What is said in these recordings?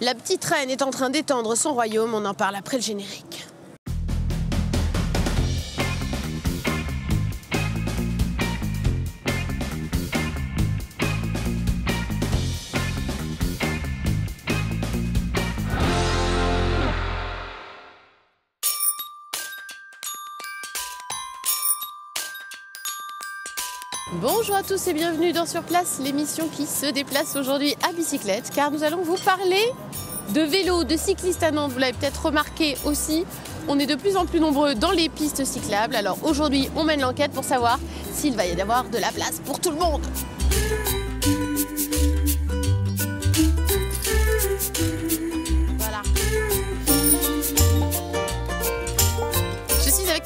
La petite reine est en train d'étendre son royaume, on en parle après le générique. Bonjour à tous et bienvenue dans Sur Place, l'émission qui se déplace aujourd'hui à bicyclette, car nous allons vous parler de vélo, de cyclistes à Nantes. Vous l'avez peut-être remarqué aussi, on est de plus en plus nombreux dans les pistes cyclables. Alors aujourd'hui, on mène l'enquête pour savoir s'il va y avoir de la place pour tout le monde.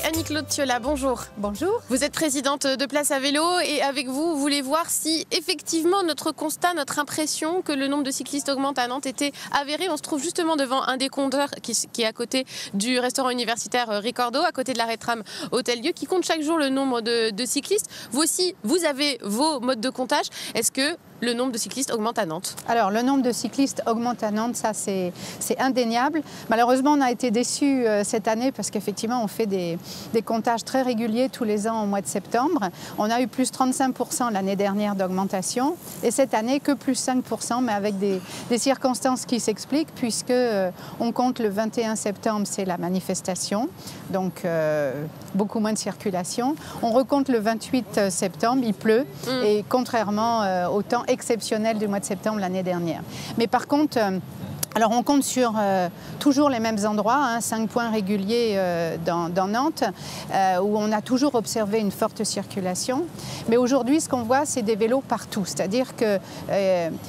Annie-Claude Thiola, bonjour. Bonjour. Vous êtes présidente de Place à Vélo et avec vous, vous voulez voir si effectivement notre constat, notre impression que le nombre de cyclistes augmente à Nantes était avéré. On se trouve justement devant un des compteurs qui est à côté du restaurant universitaire Ricordo, à côté de l'arrêt tram Hôtel-Dieu, qui compte chaque jour le nombre de cyclistes. Vous aussi, vous avez vos modes de comptage. Est-ce que le nombre de cyclistes augmente à Nantes? Alors, le nombre de cyclistes augmente à Nantes, ça c'est indéniable. Malheureusement, on a été déçus cette année parce qu'effectivement, on fait des comptages très réguliers tous les ans au mois de septembre. On a eu plus 35% l'année dernière d'augmentation et cette année que plus 5%, mais avec des circonstances qui s'expliquent puisque on compte le 21 septembre, c'est la manifestation, donc beaucoup moins de circulation. On recompte le 28 septembre, il pleut et contrairement au temps exceptionnel du mois de septembre l'année dernière. Mais par contre, alors on compte sur toujours les mêmes endroits, 5 points réguliers dans Nantes, où on a toujours observé une forte circulation. Mais aujourd'hui, ce qu'on voit, c'est des vélos partout. C'est-à-dire qu'il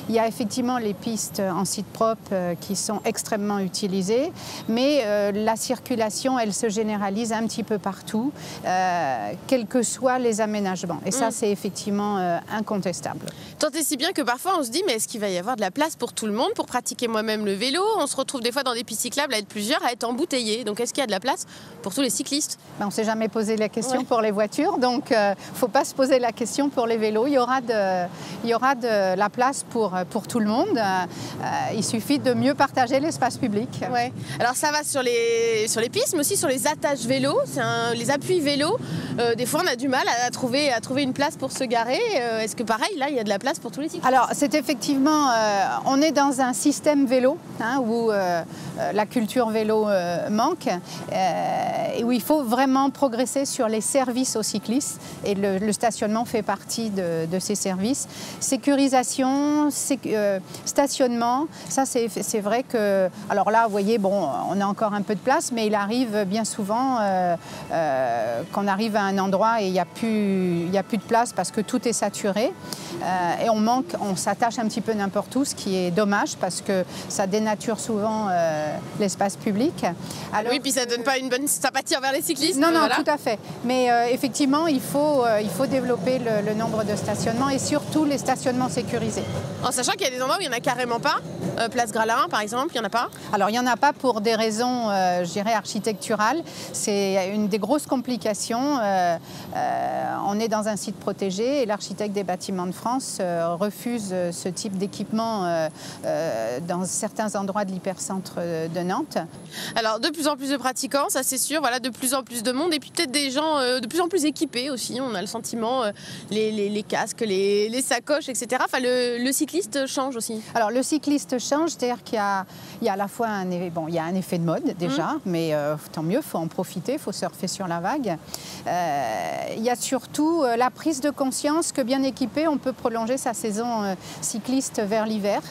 y a effectivement les pistes en site propre qui sont extrêmement utilisées, mais la circulation, elle se généralise un petit peu partout, quels que soient les aménagements. Et ça, c'est effectivement incontestable. Tant et si bien que parfois on se dit, mais est-ce qu'il va y avoir de la place pour tout le monde, pour pratiquer moi-même le vélo? On se retrouve des fois dans des pistes cyclables à être plusieurs, à être embouteillés. Donc est-ce qu'il y a de la place pour tous les cyclistes? On ne s'est jamais posé la question pour les voitures, donc il ne faut pas se poser la question pour les vélos. Il y aura de la place pour tout le monde. Il suffit de mieux partager l'espace public. Ouais. Alors ça va sur les pistes, mais aussi sur les attaches vélo, les appuis vélo. Des fois on a du mal à trouver une place pour se garer. Est-ce que pareil, là, il y a de la place pour tous les cyclistes? Alors c'est effectivement, on est dans un système vélo où la culture vélo manque et où il faut vraiment progresser sur les services aux cyclistes et le stationnement fait partie de ces services. Sécurisation, stationnement, ça c'est vrai que, alors là vous voyez, bon, on a encore un peu de place, mais il arrive bien souvent qu'on arrive à un endroit et il n'y a plus de place parce que tout est saturé et on s'attache un petit peu n'importe où, ce qui est dommage parce que ça dénature souvent l'espace public. Alors, oui, puis ça ne donne pas une bonne sympathie envers les cyclistes. Non, voilà. Tout à fait. Mais effectivement, il faut développer le nombre de stationnements et surtout les stationnements sécurisés. En sachant qu'il y a des endroits où il n'y en a carrément pas. Place Gralin, par exemple, il n'y en a pas? Alors, il n'y en a pas pour des raisons, je dirais, architecturales. C'est une des grosses complications. On est dans un site protégé et l'architecte des bâtiments de France refuse ce type d'équipement dans certains endroits de l'hypercentre de Nantes. Alors, de plus en plus de pratiquants, ça c'est sûr, voilà, de plus en plus de monde et puis peut-être des gens de plus en plus équipés aussi. On a le sentiment, les casques, les sacoches, etc. Enfin, le cycliste change aussi. Alors, le cycliste change, c'est-à-dire qu'il y a à la fois il y a un effet de mode déjà, mais tant mieux, il faut en profiter, il faut surfer sur la vague. Il y a surtout la prise de conscience que bien équipé, on peut prolonger sa saison cycliste vers l'hiver.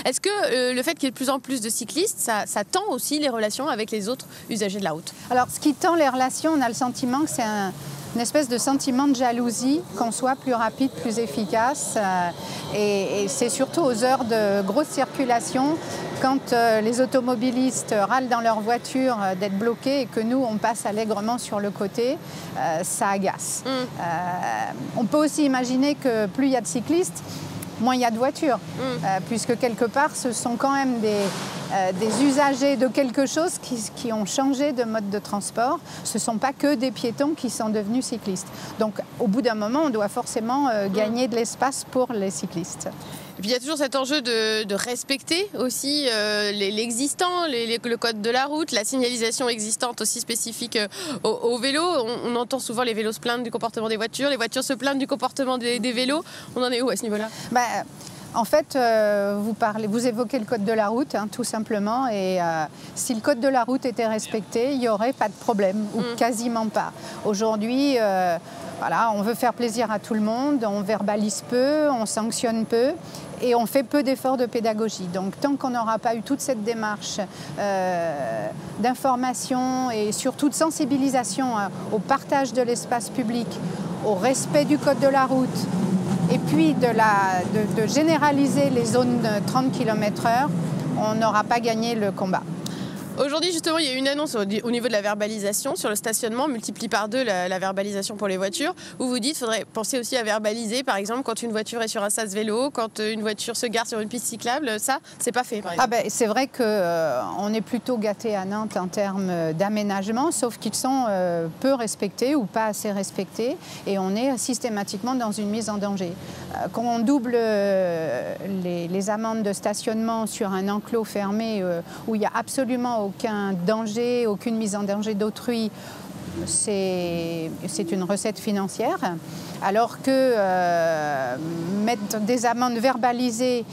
Est-ce que le fait qu'il y ait de plus en plus de cyclistes, ça tend aussi les relations avec les autres usagers de la route? Alors, ce qui tend les relations, on a le sentiment que c'est une espèce de sentiment de jalousie, qu'on soit plus rapide, plus efficace. Et c'est surtout aux heures de grosse circulation, quand les automobilistes râlent dans leur voiture d'être bloqués et que nous, on passe allègrement sur le côté, ça agace. On peut aussi imaginer que plus il y a de cyclistes, moins il y a de voitures, puisque quelque part, ce sont quand même des usagers de quelque chose qui ont changé de mode de transport. Ce ne sont pas que des piétons qui sont devenus cyclistes. Donc, au bout d'un moment, on doit forcément gagner de l'espace pour les cyclistes. Et puis il y a toujours cet enjeu de respecter aussi l'existant, le code de la route, la signalisation existante aussi spécifique aux vélos. On entend souvent les vélos se plaindre du comportement des voitures, les voitures se plaignent du comportement des vélos. On en est où à ce niveau-là? En fait, vous évoquez le code de la route, tout simplement, et si le code de la route était respecté, il n'y aurait pas de problème, ou quasiment pas. Aujourd'hui, voilà, on veut faire plaisir à tout le monde, on verbalise peu, on sanctionne peu, et on fait peu d'efforts de pédagogie. Donc tant qu'on n'aura pas eu toute cette démarche d'information et surtout de sensibilisation au partage de l'espace public, au respect du code de la route, et puis de généraliser les zones de 30 km/h, on n'aura pas gagné le combat. Aujourd'hui, justement, il y a une annonce au niveau de la verbalisation sur le stationnement, multiplie par 2 la verbalisation pour les voitures, où vous dites qu'il faudrait penser aussi à verbaliser, par exemple, quand une voiture est sur un sas vélo, quand une voiture se gare sur une piste cyclable, ça, c'est pas fait, par exemple. C'est vrai qu'on est plutôt gâté à Nantes en termes d'aménagement, sauf qu'ils sont peu respectés ou pas assez respectés, et on est systématiquement dans une mise en danger. Quand on double les amendes de stationnement sur un enclos fermé où il n'y a absolument aucun danger, aucune mise en danger d'autrui, c'est une recette financière. Alors que mettre des amendes verbalisées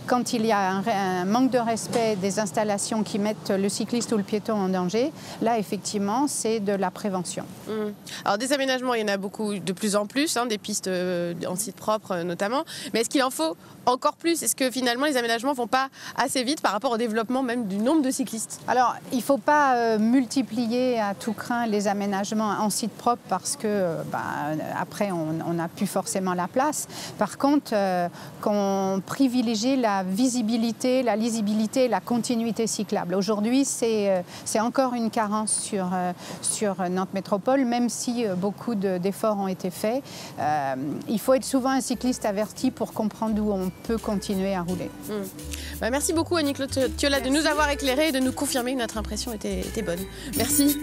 quand il y a un manque de respect des installations qui mettent le cycliste ou le piéton en danger, là effectivement c'est de la prévention. Alors des aménagements, il y en a beaucoup de plus en plus, des pistes en site propre notamment, mais est-ce qu'il en faut encore plus? Est-ce que finalement les aménagements ne vont pas assez vite par rapport au développement même du nombre de cyclistes? Alors il ne faut pas multiplier à tout crin les aménagements en site propre parce que après on n'a plus forcément la place. Par contre, qu'on privilégie la visibilité, la lisibilité, la continuité cyclable. Aujourd'hui, c'est encore une carence sur Nantes Métropole, même si beaucoup d'efforts ont été faits. Il faut être souvent un cycliste averti pour comprendre où on peut continuer à rouler. Merci beaucoup Annie-Claude Thiolat de nous avoir éclairés et de nous confirmer que notre impression était bonne. Merci.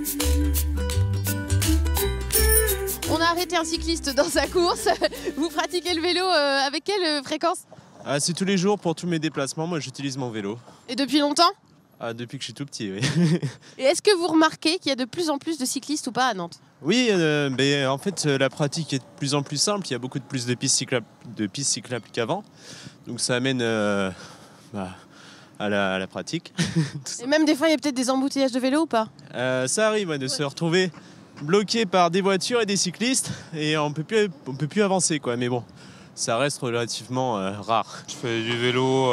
On a arrêté un cycliste dans sa course. Vous pratiquez le vélo avec quelle fréquence? C'est tous les jours pour tous mes déplacements. Moi, j'utilise mon vélo. Et depuis longtemps? Depuis que je suis tout petit, oui. Et est-ce que vous remarquez qu'il y a de plus en plus de cyclistes ou pas à Nantes? Oui, en fait, la pratique est de plus en plus simple. Il y a beaucoup plus de pistes cyclables qu'avant. Donc ça amène à la pratique. Et même des fois, il y a peut-être des embouteillages de vélos ou pas? Ça arrive de se retrouver bloqué par des voitures et des cyclistes et on peut plus avancer, quoi. Mais bon, ça reste relativement rare. Je fais du vélo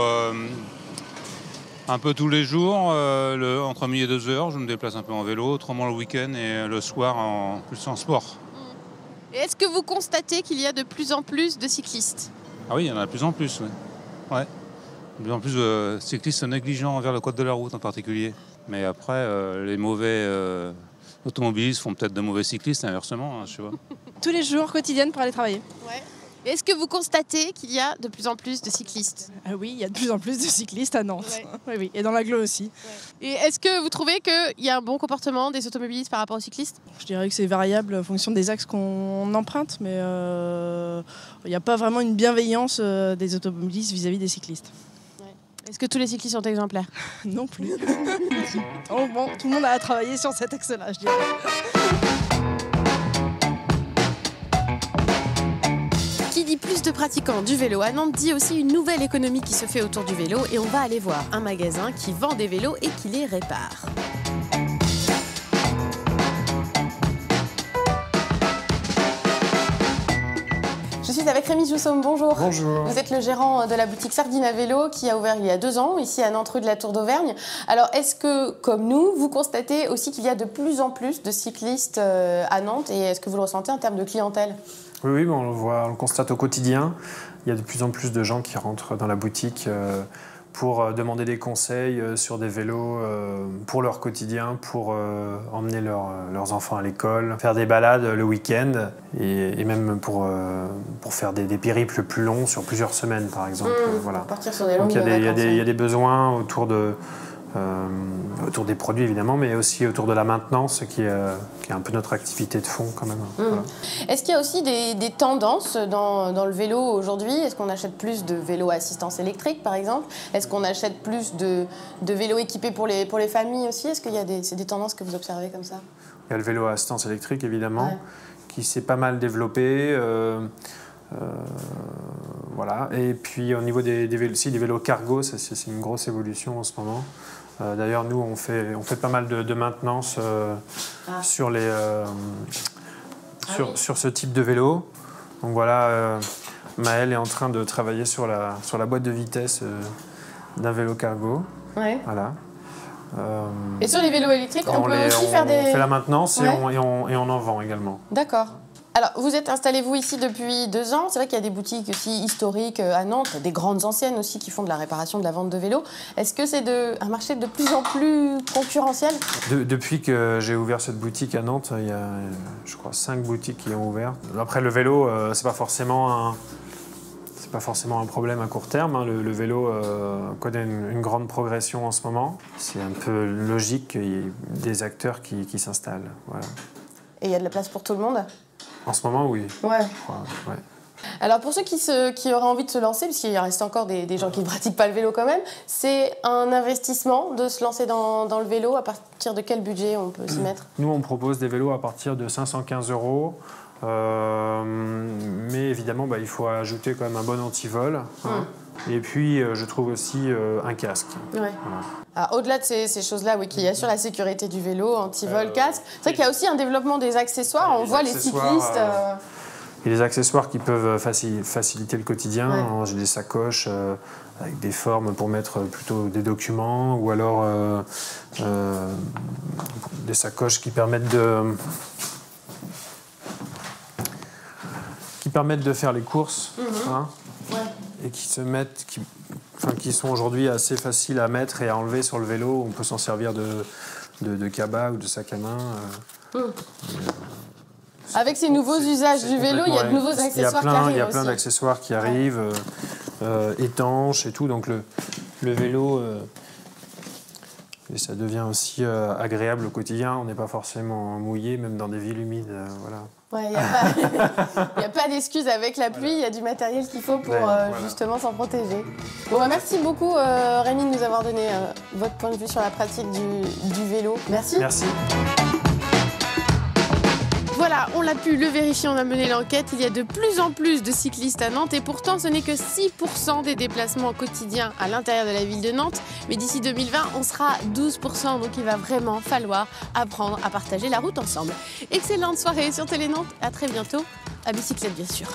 un peu tous les jours, entre midi et 2 heures, je me déplace un peu en vélo, autrement le week-end et le soir plus en sport. Et est-ce que vous constatez qu'il y a de plus en plus de cyclistes? Ah oui, il y en a de plus en plus, oui. Ouais. De plus en plus de cyclistes négligents envers le code de la route en particulier. Mais après, les mauvais automobilistes font peut-être de mauvais cyclistes, inversement, je sais pas. Tous les jours, quotidienne, pour aller travailler. Ouais. Est-ce que vous constatez qu'il y a de plus en plus de cyclistes? Oui, il y a de plus en plus de cyclistes à Nantes. Ouais. Oui, et dans l'agglo aussi. Ouais. Et est-ce que vous trouvez qu'il y a un bon comportement des automobilistes par rapport aux cyclistes? Je dirais que c'est variable en fonction des axes qu'on emprunte, mais il n'y a pas vraiment une bienveillance des automobilistes vis-à-vis des cyclistes. Est-ce que tous les cyclistes sont exemplaires? Non plus. Oh, bon, tout le monde a travaillé sur cet axe-là, je dirais. Qui dit plus de pratiquants du vélo à Nantes dit aussi une nouvelle économie qui se fait autour du vélo et on va aller voir un magasin qui vend des vélos et qui les répare. Je suis avec Rémi Joussom, bonjour. Bonjour. Vous êtes le gérant de la boutique Sardine à vélo qui a ouvert il y a 2 ans, ici à Nantes, rue de la Tour d'Auvergne. Alors, est-ce que, comme nous, vous constatez aussi qu'il y a de plus en plus de cyclistes à Nantes et est-ce que vous le ressentez en termes de clientèle? Oui, on le constate au quotidien. Il y a de plus en plus de gens qui rentrent dans la boutique pour demander des conseils sur des vélos pour leur quotidien, pour emmener leurs enfants à l'école, faire des balades le week-end et même pour faire des périples plus longs sur plusieurs semaines, par exemple. Voilà. Partir sur des longues Donc il y a des besoins autour de autour des produits évidemment, mais aussi autour de la maintenance qui est un peu notre activité de fond quand même. Voilà. Est-ce qu'il y a aussi des tendances dans le vélo aujourd'hui? Est-ce qu'on achète plus de vélos à assistance électrique par exemple? Est-ce qu'on achète plus de vélos équipés pour les familles aussi? Est-ce qu'il y a des tendances que vous observez comme ça? Il y a le vélo à assistance électrique évidemment, qui s'est pas mal développé. Voilà. Et puis au niveau des vélos cargo, c'est une grosse évolution en ce moment. D'ailleurs, nous, on fait pas mal de maintenance sur ce type de vélo. Donc voilà, Maëlle est en train de travailler sur la boîte de vitesse d'un vélo cargo. Ouais. Voilà. Et sur les vélos électriques, on peut aussi faire des... On fait la maintenance et on en vend également. D'accord. Alors, vous êtes installé, vous, ici depuis 2 ans. C'est vrai qu'il y a des boutiques aussi historiques à Nantes, des grandes anciennes aussi qui font de la réparation, de la vente de vélos. Est-ce que c'est un marché de plus en plus concurrentiel? Depuis que j'ai ouvert cette boutique à Nantes, il y a, je crois, 5 boutiques qui ont ouvert. Après, le vélo, c'est pas forcément un problème à court terme. Hein. Le vélo connaît une grande progression en ce moment. C'est un peu logique qu'il y ait des acteurs qui s'installent. Voilà. Et il y a de la place pour tout le monde? En ce moment, oui. Ouais. Ouais. Alors pour ceux qui auraient envie de se lancer, puisqu'il reste encore des gens qui ne pratiquent pas le vélo quand même, c'est un investissement de se lancer dans le vélo. À partir de quel budget on peut s'y mettre? Nous, on propose des vélos à partir de 515 €. Mais évidemment, il faut ajouter quand même un bon antivol. Hein. Et puis, je trouve aussi un casque. Ouais. Voilà. Au-delà de ces choses-là, qui assurent la sécurité du vélo, antivol, casque, c'est vrai qu'il y a aussi un développement des accessoires. On voit les cyclistes... Il y a des accessoires qui peuvent faciliter le quotidien. J'ai des sacoches avec des formes pour mettre plutôt des documents ou alors des sacoches qui permettent de faire les courses. Hein, et qui sont aujourd'hui assez faciles à mettre et à enlever sur le vélo. On peut s'en servir de cabas ou de sac à main. Avec ces nouveaux usages du vélo, il y a de nouveaux accessoires qui arrivent. Il y a plein d'accessoires qui arrivent, étanches et tout. Donc le vélo, et ça devient aussi agréable au quotidien. On n'est pas forcément mouillé, même dans des villes humides. Voilà. Il n'y a pas d'excuse avec la pluie, il y a du matériel qu'il faut pour justement s'en protéger. Bon, merci beaucoup Rémi de nous avoir donné votre point de vue sur la pratique du vélo. Merci. Merci. Voilà, on l'a pu le vérifier, on a mené l'enquête. Il y a de plus en plus de cyclistes à Nantes et pourtant ce n'est que 6% des déplacements quotidiens à l'intérieur de la ville de Nantes. Mais d'ici 2020, on sera 12%, donc il va vraiment falloir apprendre à partager la route ensemble. Excellente soirée sur Télé Nantes, à très bientôt, à bicyclette bien sûr.